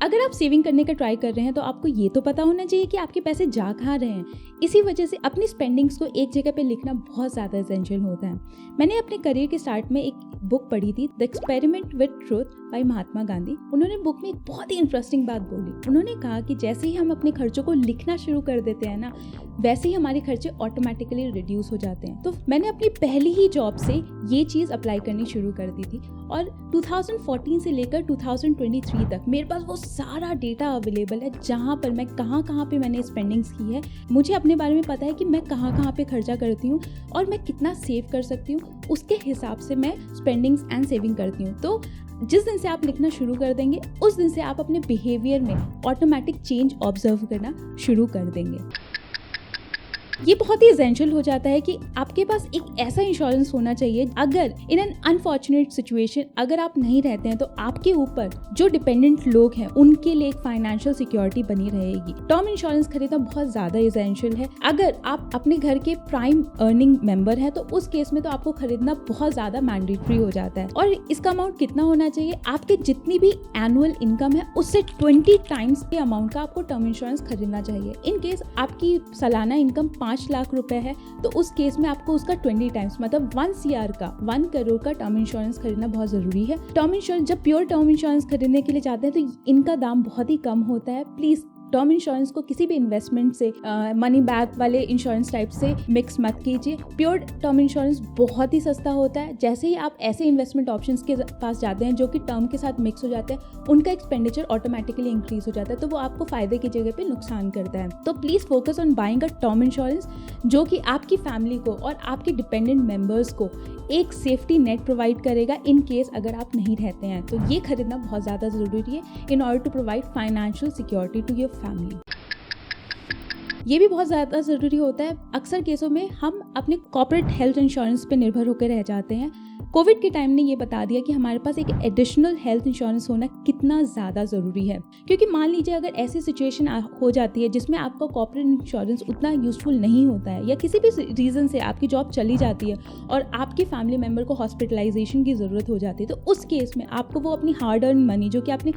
अगर आप सेविंग करने का ट्राई कर रहे हैं तो आपको ये तो पता होना चाहिए कि आपके पैसे जा कहाँ रहे हैं। इसी वजह से अपनी स्पेंडिंग्स को एक जगह पे लिखना बहुत ज़्यादा एसेंशियल होता है। मैंने अपने करियर के स्टार्ट में एक बुक पढ़ी थी, the experiment with truth by Mahatma Gandhi. उन्होंने बुक में एक बहुत ही इंटरेस्टिंग बात बोली। उन्होंने कहा कि जैसे ही हम अपने खर्चों को लिखना शुरू कर देते हैं ना, वैसे ही हमारे खर्चे ऑटोमेटिकली रिड्यूस हो जाते हैं। तो मैंने अपनी पहली ही जॉब से ये चीज़ अप्लाई करनी शुरू कर दी थी और 2014 से लेकर 2023 तक मेरे पास वो सारा डेटा अवेलेबल है, जहाँ पर मैं कहाँ पे मैंने स्पेंडिंग्स की है। मुझे अपने बारे में पता है कि मैं कहाँ पे खर्चा करती हूँ और मैं कितना सेव कर सकती हूँ। उसके हिसाब से मैं स्पेंडिंग्स एंड सेविंग करती हूँ। तो जिस दिन से आप लिखना शुरू कर देंगे, उस दिन से आप अपने बिहेवियर में ऑटोमेटिक चेंज ऑब्जर्व करना शुरू कर देंगे। ये बहुत ही एसेंशियल हो जाता है कि आपके पास एक ऐसा इंश्योरेंस होना चाहिए, अगर इन एन अनफॉर्चुनेट सिचुएशन अगर आप नहीं रहते हैं तो आपके ऊपर जो डिपेंडेंट लोग हैं उनके लिए एक फाइनेंशियल सिक्योरिटी बनी रहेगी। टर्म इंश्योरेंस खरीदना बहुत ज़्यादा एसेंशियल है। अगर आप अपने घर के प्राइम अर्निंग मेंबर हैं तो उस केस में तो आपको खरीदना बहुत ज़्यादा मैंडेटरी हो जाता है। और इसका अमाउंट कितना होना चाहिए? आपके जितनी भी एनुअल इनकम है उससे 20 टाइम्स के अमाउंट का आपको टर्म इंश्योरेंस खरीदना चाहिए। इन केस आपकी सालाना इनकम 5 लाख रुपए है तो उस केस में आपको उसका 20 टाइम्स मतलब 1 CR का 1 करोड़ का टर्म इंश्योरेंस खरीदना बहुत जरूरी है। टर्म इंश्योरेंस, जब प्योर टर्म इंश्योरेंस खरीदने के लिए जाते हैं तो इनका दाम बहुत ही कम होता है। प्लीज टर्म इंश्योरेंस को किसी भी इन्वेस्टमेंट से मनी बैक वाले इंश्योरेंस टाइप से मिक्स मत कीजिए। प्योर टर्म इंश्योरेंस बहुत ही सस्ता होता है। जैसे ही आप ऐसे इन्वेस्टमेंट ऑप्शंस के पास जाते हैं जो कि टर्म के साथ मिक्स हो जाते हैं, उनका एक्सपेंडिचर ऑटोमेटिकली इंक्रीज हो जाता है, तो वो आपको फायदे की जगह पे नुकसान करता है। तो please focus on buying a term insurance जो कि आपकी फैमिली को और आपके डिपेंडेंट मेंबर्स को एक सेफ्टी नेट प्रोवाइड करेगा इन केस अगर आप नहीं रहते हैं। तो ये खरीदना बहुत ज़्यादा ज़रूरी है in order to provide financial security to your family. ये भी बहुत ज़्यादा ज़रूरी होता है। अक्सर केसों में हम अपने कॉर्पोरेट हेल्थ इंश्योरेंस पे निर्भर होकर रह जाते हैं। कोविड के टाइम ने ये बता दिया कि हमारे पास एक एडिशनल हेल्थ इंश्योरेंस होना कितना ज़्यादा ज़रूरी है, क्योंकि मान लीजिए अगर ऐसी सिचुएशन हो जाती है जिसमें आपका कॉर्पोरेट इंश्योरेंस उतना यूज़फुल नहीं होता है या किसी भी रीज़न से आपकी जॉब चली जाती है और आपके फैमिली मेम्बर को हॉस्पिटलाइजेशन की ज़रूरत हो जाती है, तो उस केस में आपको वो अपनी हार्ड अर्न मनी जो कि आपने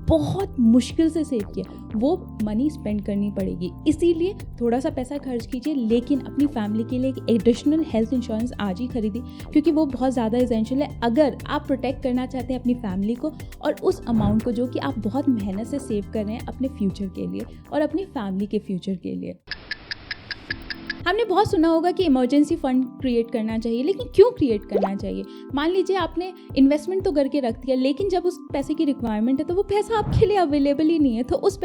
बहुत मुश्किल से सेव किया वो मनी स्पेंड करनी पड़ेगी। इसीलिए थोड़ा सा पैसा खर्च कीजिए, लेकिन अपनी फैमिली के लिए एक एडिशनल हेल्थ इंश्योरेंस आज ही खरीदिए, क्योंकि वो बहुत ज़्यादा एसेंशियल है अगर आप प्रोटेक्ट करना चाहते हैं अपनी फैमिली को और उस अमाउंट को जो कि आप बहुत मेहनत से सेव कर रहे हैं अपने फ्यूचर के लिए और अपनी फैमिली के फ्यूचर के लिए। हमने बहुत सुना होगा कि इमरजेंसी फंड क्रिएट करना चाहिए, लेकिन क्यों क्रिएट करना चाहिए? मान लीजिए आपने इन्वेस्टमेंट तो करके रख दिया, लेकिन जब उस पैसे की रिक्वायरमेंट है तो वो पैसा आपके लिए अवेलेबल ही नहीं है, तो उस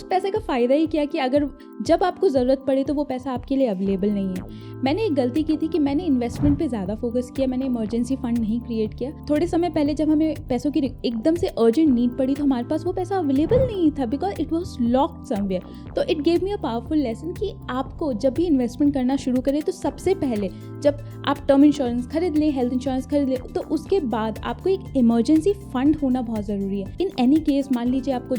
पैसे का फ़ायदा ही क्या कि अगर जब आपको ज़रूरत पड़े तो वो पैसा आपके लिए अवेलेबल नहीं है। मैंने एक गलती की थी कि मैंने इन्वेस्टमेंट पे ज़्यादा फोकस किया, मैंने इमरजेंसी फंड नहीं क्रिएट किया। थोड़े समय पहले जब हमें पैसों की एकदम से अर्जेंट नीड पड़ी तो हमारे पास वो पैसा अवेलेबल नहीं था because it was locked somewhere. तो it gave me a powerful lesson कि आपको जब भी इन्वेस्टमेंट करना शुरू करें तो सबसे पहले जब आप टर्म इंश्योरेंस खरीद लें, हेल्थ इंश्योरेंस खरीद लें, तो उसके बाद आपको एक इमरजेंसी फंड होना बहुत ज़रूरी है। इन एनी केस मान लीजिए आपको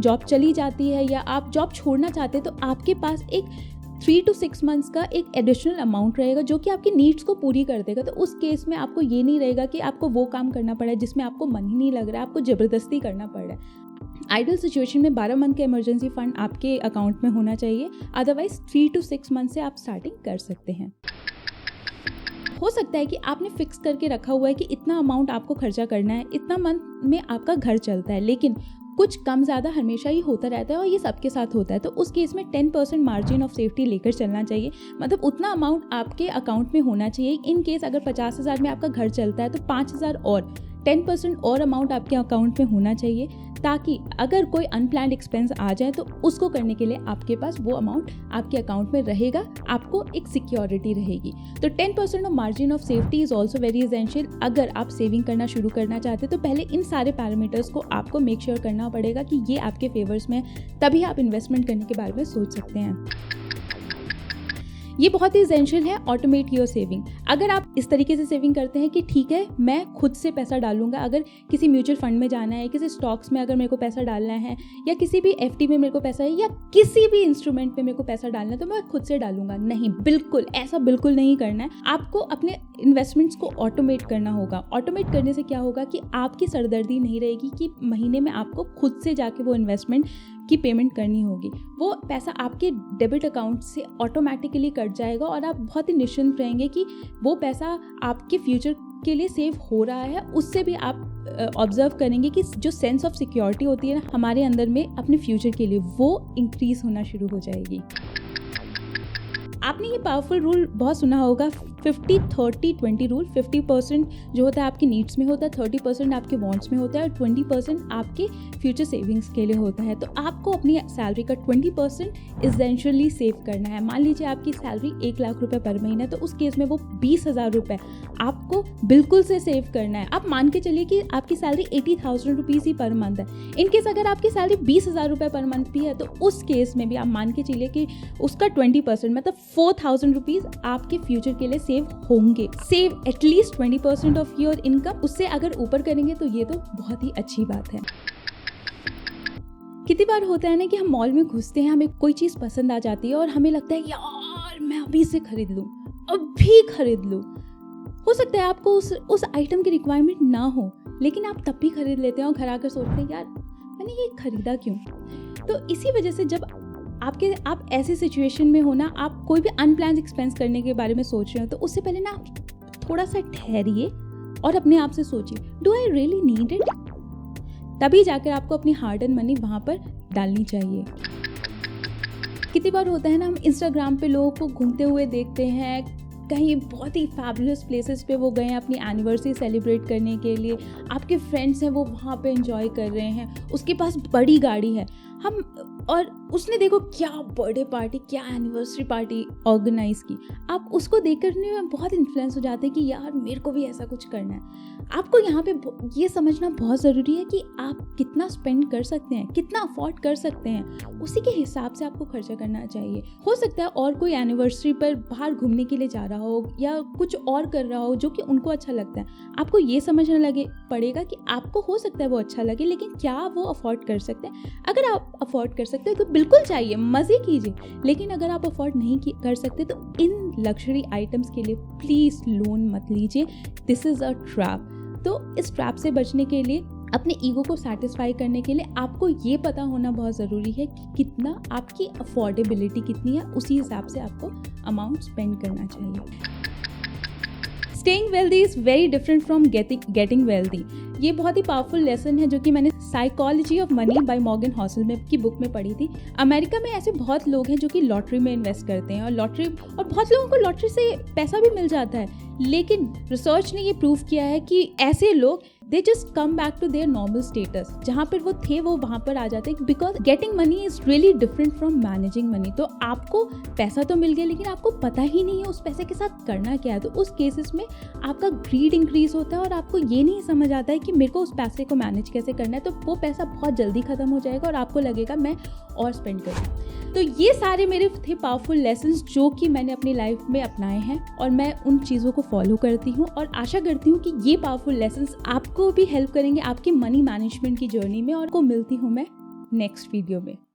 जॉब चली जाती है या आप जॉब छोड़ना चाहते हैं तो आपके पास एक 3 to 6 मंथ्स का एक एडिशनल अमाउंट रहेगा जो कि आपकी नीड्स को पूरी कर देगा। तो उस केस में आपको ये नहीं रहेगा कि आपको वो काम करना पड़ा है जिसमें आपको मन ही नहीं लग रहा है, आपको ज़बरदस्ती करना पड़ रहा है। आइडियल सिचुएशन में 12 मंथ का इमरजेंसी फंड आपके अकाउंट में होना चाहिए, अदरवाइज 3 to 6 मंथ से आप स्टार्टिंग कर सकते हैं। हो सकता है कि आपने फिक्स करके रखा हुआ है कि इतना अमाउंट आपको खर्चा करना है, इतना मंथ में आपका घर चलता है, लेकिन कुछ कम ज़्यादा हमेशा ही होता रहता है और ये सबके साथ होता है। तो उस केस में 10% मार्जिन ऑफ सेफ्टी लेकर चलना चाहिए, मतलब उतना अमाउंट आपके अकाउंट में होना चाहिए। इन केस अगर 50,000 में आपका घर चलता है तो 5,000 और 10% और अमाउंट आपके अकाउंट में होना चाहिए, ताकि अगर कोई अनप्लान्ड एक्सपेंस आ जाए तो उसको करने के लिए आपके पास वो अमाउंट आपके अकाउंट में रहेगा, आपको एक सिक्योरिटी रहेगी। तो 10% of margin of safety is also very essential. अगर आप सेविंग करना शुरू करना चाहते हैं तो पहले इन सारे पैरामीटर्स को आपको मेक श्योर करना पड़ेगा कि ये आपके फेवर्स में, तभी आप इन्वेस्टमेंट करने के बारे में सोच सकते हैं। ये बहुत ही एसेंशियल है, ऑटोमेट योर सेविंग। अगर आप इस तरीके से सेविंग करते हैं कि ठीक है मैं खुद से पैसा डालूंगा, अगर किसी म्यूचुअल फंड में जाना है, किसी स्टॉक्स में अगर मेरे को पैसा डालना है, या किसी भी एफडी में मेरे को पैसा है, या किसी भी इंस्ट्रूमेंट में मेरे को पैसा डालना है, तो मैं खुद से डालूंगा। नहीं, बिल्कुल ऐसा बिल्कुल नहीं करना है। आपको अपने इन्वेस्टमेंट्स को ऑटोमेट करना होगा। ऑटोमेट करने से क्या होगा कि आपकी सरदर्दी नहीं रहेगी कि महीने में आपको खुद से जाके वो इन्वेस्टमेंट की पेमेंट करनी होगी। वो पैसा आपके डेबिट अकाउंट से ऑटोमेटिकली कट जाएगा और आप बहुत ही निश्चिंत रहेंगे कि वो पैसा आपके फ्यूचर के लिए सेव हो रहा है। उससे भी आप ऑब्जर्व करेंगे कि जो सेंस ऑफ सिक्योरिटी होती है ना हमारे अंदर में अपने फ्यूचर के लिए, वो इंक्रीज होना शुरू हो जाएगी। आपने ये पावरफुल रूल बहुत सुना होगा, 50-30-20 रूल। 50% जो होता है आपकी नीड्स में होता है, 30% आपके वांट्स में होता है और 20% आपके फ्यूचर सेविंग्स के लिए होता है। तो आपको अपनी सैलरी का 20% इसेंशियली सेव करना है। मान लीजिए आपकी सैलरी 1 लाख रुपए पर महीना है, तो उस केस में वो 20,000 रुपये आपको बिल्कुल से सेव करना है। आप मान के चलिए कि आपकी सैलरी 80,000 रुपीज़ ही पर मंथ है। इनकेस अगर आपकी सैलरी 20,000 रुपये पर मंथ भी है, तो उस केस में भी आप मान के चलिए कि उसका 20% मतलब 4,000 रुपीज़ आपके फ्यूचर के लिए सेव होंगे। Save at least 20% of your income. उससे अगर ऊपर करेंगे तो ये तो बहुत ही अच्छी बात है। कितनी बार होता है ना कि हम मॉल में घुसते हैं, हमें कोई चीज़ पसंद आ जाती है और हमें लगता है यार मैं अभी से खरीद लूँ, अभी खरीद लूँ। हो सकता है आपको उस आइटम की रिक्वायरमेंट ना हो, लेकिन आप तब भी खरीद लेते हैं और घर आकर सोचते हैं यार मैंने ये खरीदा क्यों। तो इसी वजह से जब आप ऐसी सिचुएशन में हो ना, आप कोई भी अनप्लान्ड एक्सपेंस करने के बारे में सोच रहे हो, तो उससे पहले ना आप थोड़ा सा ठहरिए और अपने आप से सोचिए, do I really need it? तभी जाकर आपको अपनी हार्ड एंड मनी वहाँ पर डालनी चाहिए। कितनी बार होता है ना, हम इंस्टाग्राम पे लोगों को घूमते हुए देखते हैं, कहीं बहुत ही फैबुलस प्लेसेस पे वो गए हैं अपनी एनिवर्सरी सेलिब्रेट करने के लिए, आपके फ्रेंड्स हैं वो वहाँ पे एंजॉय कर रहे हैं, उसके पास बड़ी गाड़ी है, और उसने देखो क्या बर्थडे पार्टी, क्या एनिवर्सरी पार्टी ऑर्गेनाइज की। आप उसको देख करने में बहुत इन्फ्लुएंस हो जाते हैं कि यार मेरे को भी ऐसा कुछ करना है। आपको यहाँ पे ये समझना बहुत ज़रूरी है कि आप कितना स्पेंड कर सकते हैं, कितना अफोर्ड कर सकते हैं, उसी के हिसाब से आपको खर्चा करना चाहिए। हो सकता है और कोई एनिवर्सरी पर बाहर घूमने के लिए जा रहा हो या कुछ और कर रहा हो जो कि उनको अच्छा लगता है, आपको ये समझना पड़ेगा कि आपको हो सकता है वो अच्छा लगे, लेकिन क्या वो अफोर्ड कर सकते हैं। अगर आप अफोर्ड कर सकते हो तो बिल्कुल चाहिए, मज़े कीजिए, लेकिन अगर आप अफोर्ड नहीं कर सकते तो इन लग्जरी आइटम्स के लिए प्लीज़ लोन मत लीजिए। This is a trap. तो इस ट्रैप से बचने के लिए, अपने ईगो को सेटिस्फाई करने के लिए आपको ये पता होना बहुत ज़रूरी है कि कितना आपकी अफोर्डेबिलिटी कितनी है, उसी हिसाब से आपको अमाउंट स्पेंड करना चाहिए। Staying wealthy is very different from getting wealthy. ये बहुत ही पावरफुल लेसन है जो कि मैंने psychology of money by Morgan Housel में की बुक में पढ़ी थी। अमेरिका में ऐसे बहुत लोग हैं जो कि लॉटरी में इन्वेस्ट करते हैं और बहुत लोगों को लॉटरी से पैसा भी मिल जाता है, लेकिन रिसर्च ने ये प्रूव किया है कि ऐसे लोग they just come back to their normal status, जहाँ पर वो थे वो वहाँ पर आ जाते हैं, because getting money is really different from managing money. तो आपको पैसा तो मिल गया, लेकिन आपको पता ही नहीं है उस पैसे के साथ करना क्या है। तो उस केसेस में आपका ग्रीड इंक्रीज होता है और आपको ये नहीं समझ आता है कि मेरे को उस पैसे को मैनेज कैसे करना है। तो वो पैसा बहुत जल्दी खत्म हो जाएगा और आपको लगेगा मैं और स्पेंड करूँ। तो ये सारे मेरे थे पावरफुल लेसन्स जो कि मैंने अपनी लाइफ में अपनाए हैं और मैं उन चीज़ों को फॉलो करती हूँ और आशा करती हूँ कि ये पावरफुल लेसन्स आपको भी हेल्प करेंगे आपकी मनी मैनेजमेंट की जर्नी में। और को मिलती हूँ मैं नेक्स्ट वीडियो में।